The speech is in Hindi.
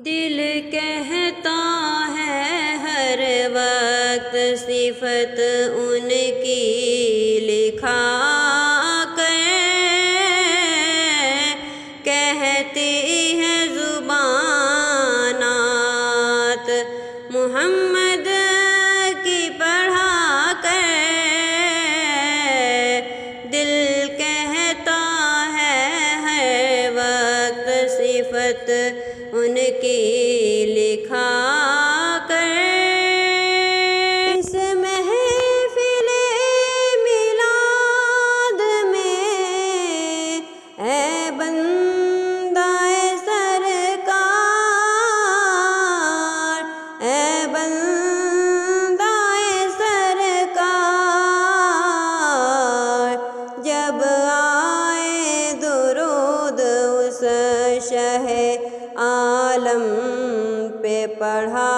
दिल कहता है हर वक्त सिफत उनकी लिखा कर, कहती है ज़ुबानात मोहम्मद की पढ़ा कर। दिल कहता है हर वक्त सिफत उनकी लिखा कर। इस महफिले मिलाद में ऐ बंदाए सरकार, ऐ बंदाए सरकार, जब आए दुरूद उस शहे आलम पे पढ़ा